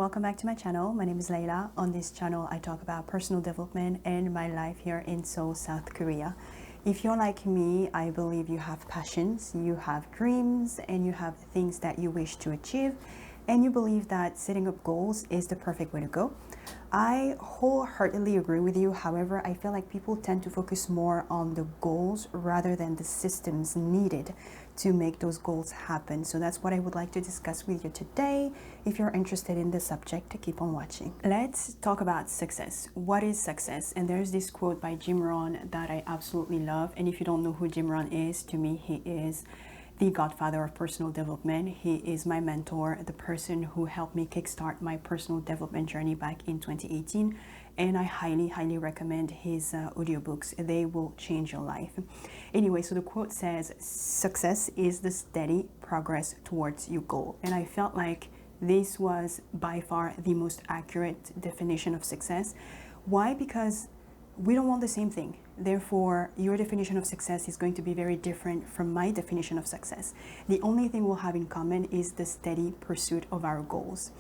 welcome back to my channel. My name is Layla. On this channel, I talk about personal development and my life here in Seoul, South Korea. If you're like me, I believe you have passions, you have dreams, and you have things that you wish to achieve, and you believe that setting up goals is the perfect way to go. I wholeheartedly agree with you. However, I feel like people tend to focus more on the goals rather than the systems needed to make those goals happen. So that's what I would like to discuss with you today. If you're interested in the subject, keep on watching. Let's talk about success. What is success? And there's this quote by Jim Rohn that I absolutely love. And if you don't know who Jim Rohn is, to me, he is the godfather of personal development. He is my mentor, the person who helped me kickstart my personal development journey back in 2018. And I highly recommend his audiobooks. They will change your life. Anyway, so the quote says, success is the steady progress towards your goal. And I felt like this was by far the most accurate definition of success. Why? Because we don't want the same thing. Therefore, your definition of success is going to be very different from my definition of success. The only thing we'll have in common is the steady pursuit of our goals.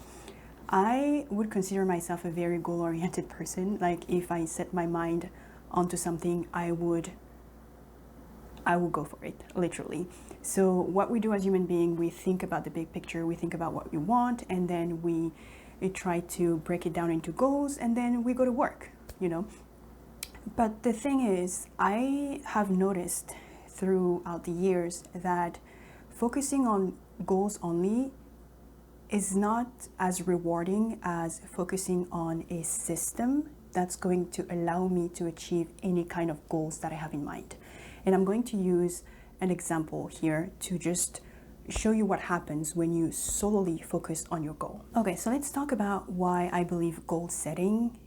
I would consider myself a very goal-oriented person. Like if I set my mind onto something, I would go for it, literally. So what we do as human beings, we think about the big picture, we think about what we want, and then we try to break it down into goals, and then we go to work, you know. But the thing is, I have noticed throughout the years that focusing on goals only is not as rewarding as focusing on a system that's going to allow me to achieve any kind of goals that I have in mind. And I'm going to use an example here to just show you what happens when you solely focus on your goal. Okay, so let's talk about why I believe goal setting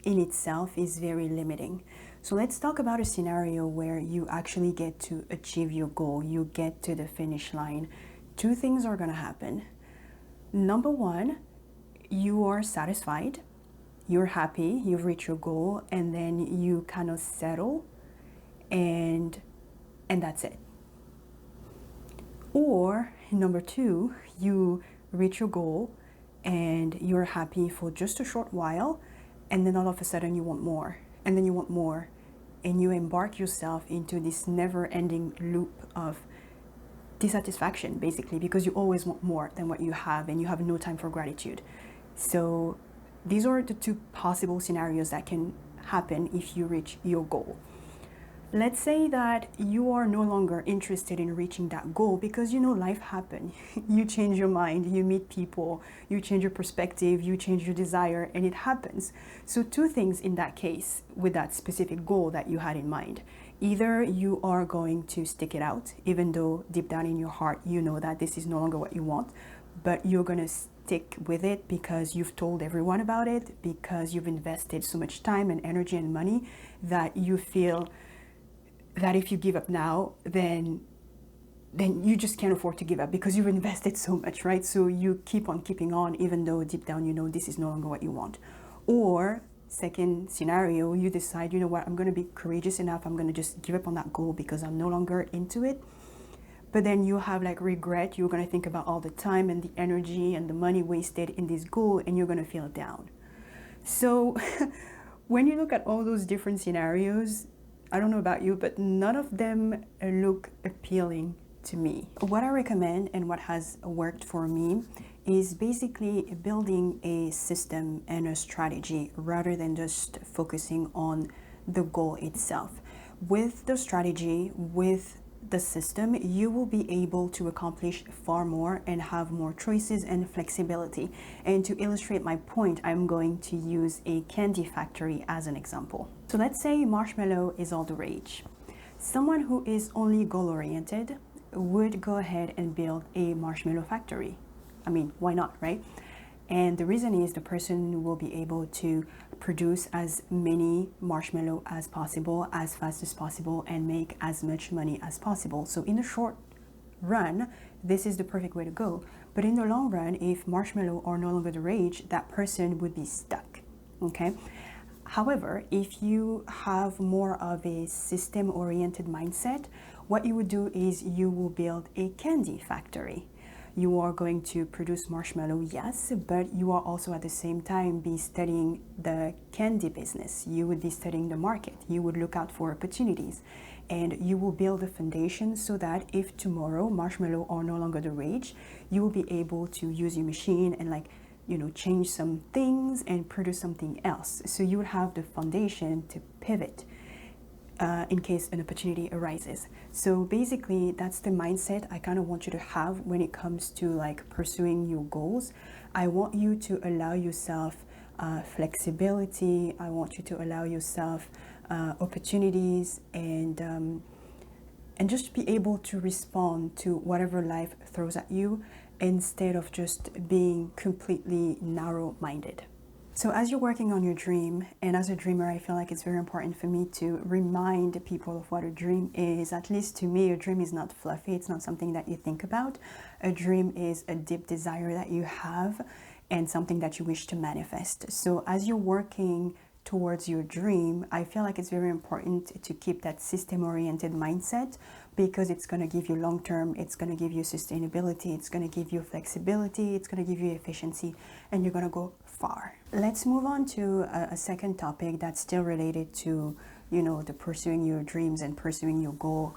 in itself is very limiting. So let's talk about a scenario where you actually get to achieve your goal. You get to the finish line. Two things are going to happen. Number one, you are satisfied, you're happy, you've reached your goal, and then you kind of settle and that's it. Or number two, you reach your goal and you're happy for just a short while, and then all of a sudden you want more, and then you want more, and you embark yourself into this never-ending loop of dissatisfaction, basically, because you always want more than what you have, and you have no time for gratitude. So these are the two possible scenarios that can happen if you reach your goal. Let's say that you are no longer interested in reaching that goal because you know life happens. You change your mind, you meet people, you change your perspective, you change your desire, and it happens. So two things in that case with that specific goal that you had in mind. Either you are going to stick it out, even though deep down in your heart you know that this is no longer what you want, but you're going to stick with it because you've told everyone about it, because you've invested so much time and energy and money that you feel that if you give up now, then you just can't afford to give up because you've invested so much, right? So you keep on keeping on, even though deep down you know this is no longer what you want. Or second scenario, you decide, you know what, I'm going to be courageous enough, I'm going to just give up on that goal because I'm no longer into it. But then you have like regret. You're going to think about all the time and the energy and the money wasted in this goal, and you're going to feel down. So when you look at all those different scenarios, I don't know about you, but none of them look appealing to me. What I recommend and what has worked for me is basically building a system and a strategy rather than just focusing on the goal itself. With the strategy, with the system, you will be able to accomplish far more and have more choices and flexibility. And to illustrate my point, I'm going to use a candy factory as an example. So let's say marshmallow is all the rage. Someone who is only goal-oriented would go ahead and build a marshmallow factory. I mean, why not, right? And the reason is the person will be able to produce as many marshmallow as possible, as fast as possible, and make as much money as possible. So in the short run, this is the perfect way to go. But in the long run, if marshmallow are no longer the rage, that person would be stuck, okay? However, if you have more of a system-oriented mindset, what you would do is you will build a candy factory. You are going to produce marshmallow, yes, but you are also at the same time be studying the candy business. You would be studying the market. You would look out for opportunities, and you will build a foundation so that if tomorrow marshmallow are no longer the rage, you will be able to use your machine and change some things and produce something else. So you would have the foundation to pivot in case an opportunity arises. So basically, that's the mindset I kind of want you to have when it comes to pursuing your goals. I want you to allow yourself flexibility. I want you to allow yourself opportunities and just be able to respond to whatever life throws at you instead of just being completely narrow-minded. So as you're working on your dream, and as a dreamer, I feel like it's very important for me to remind people of what a dream is. At least to me, a dream is not fluffy. It's not something that you think about. A dream is a deep desire that you have and something that you wish to manifest. So as you're working towards your dream, I feel like it's very important to keep that system-oriented mindset, because it's going to give you long-term, it's going to give you sustainability, it's going to give you flexibility, it's going to give you efficiency, and you're going to go far. Let's move on to a second topic that's still related to, the pursuing your dreams and pursuing your goal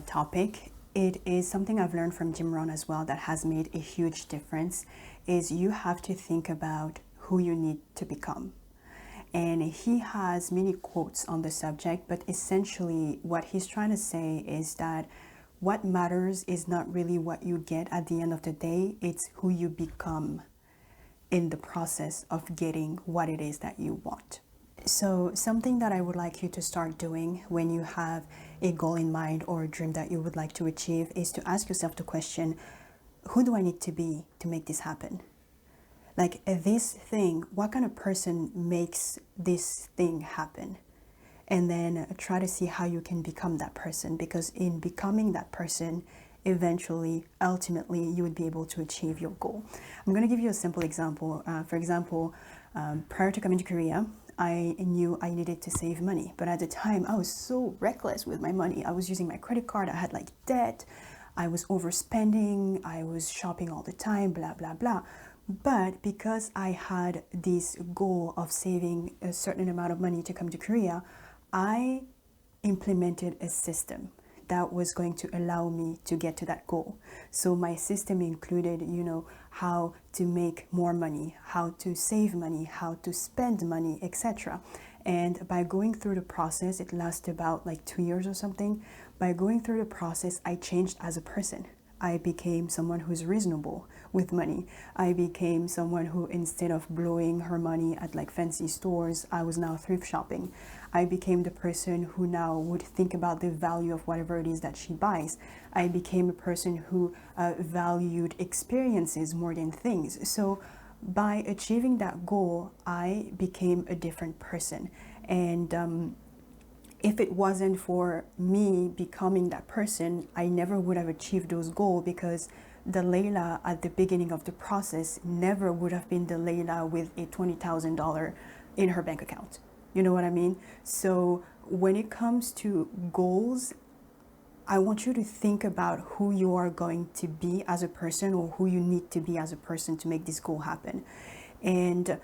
topic. It is something I've learned from Jim Rohn as well that has made a huge difference, is you have to think about who you need to become. And he has many quotes on the subject, but essentially what he's trying to say is that what matters is not really what you get at the end of the day, it's who you become in the process of getting what it is that you want. So something that I would like you to start doing when you have a goal in mind or a dream that you would like to achieve is to ask yourself the question, who do I need to be to make this happen? Like this thing, what kind of person makes this thing happen? And then try to see how you can become that person, because in becoming that person, eventually, ultimately, you would be able to achieve your goal. I'm going to give you a simple example. For example, prior to coming to Korea, I knew I needed to save money. But at the time, I was so reckless with my money. I was using my credit card. I had debt. I was overspending. I was shopping all the time, blah, blah, blah. But because I had this goal of saving a certain amount of money to come to Korea, I implemented a system that was going to allow me to get to that goal. So my system included, how to make more money, how to save money, how to spend money, etc. And by going through the process, it lasted about 2 years or something. By going through the process, I changed as a person. I became someone who's reasonable with money. I became someone who, instead of blowing her money at fancy stores, I was now thrift shopping. I became the person who now would think about the value of whatever it is that she buys. I became a person who valued experiences more than things. So by achieving that goal, I became a different person. And if it wasn't for me becoming that person, I never would have achieved those goals, because the Layla at the beginning of the process never would have been the Layla with a $20,000 in her bank account. You know what I mean? So when it comes to goals, I want you to think about who you are going to be as a person, or who you need to be as a person to make this goal happen. And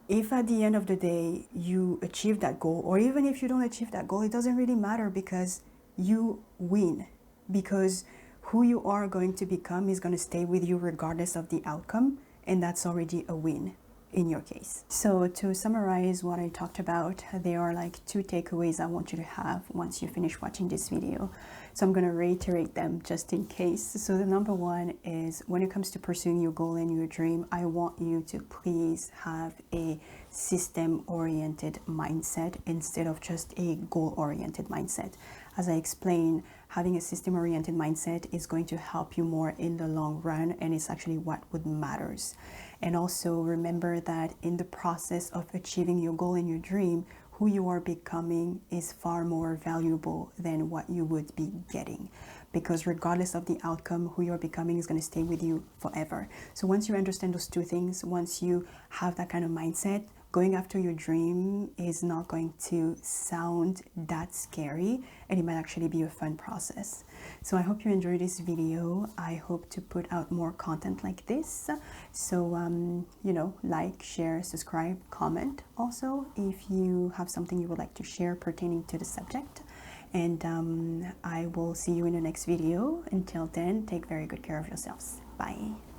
if at the end of the day you achieve that goal, or even if you don't achieve that goal, it doesn't really matter, because you win. Because who you are going to become is going to stay with you regardless of the outcome, and that's already a win in your case. So to summarize what I talked about, there are 2 takeaways I want you to have once you finish watching this video. So I'm going to reiterate them just in case. So the number one is, when it comes to pursuing your goal and your dream, I want you to please have a system-oriented mindset instead of just a goal-oriented mindset. As I explained, having a system-oriented mindset is going to help you more in the long run, and it's actually what would matters. And also remember that in the process of achieving your goal and your dream, who you are becoming is far more valuable than what you would be getting, because regardless of the outcome, who you're becoming is going to stay with you forever. So once you understand those 2 things, once you have that kind of mindset, going after your dream is not going to sound that scary, and it might actually be a fun process. So I hope you enjoyed this video. I hope to put out more content like this. So you know, like, share, subscribe, comment also if you have something you would like to share pertaining to the subject. And I will see you in the next video. Until then, take very good care of yourselves. Bye.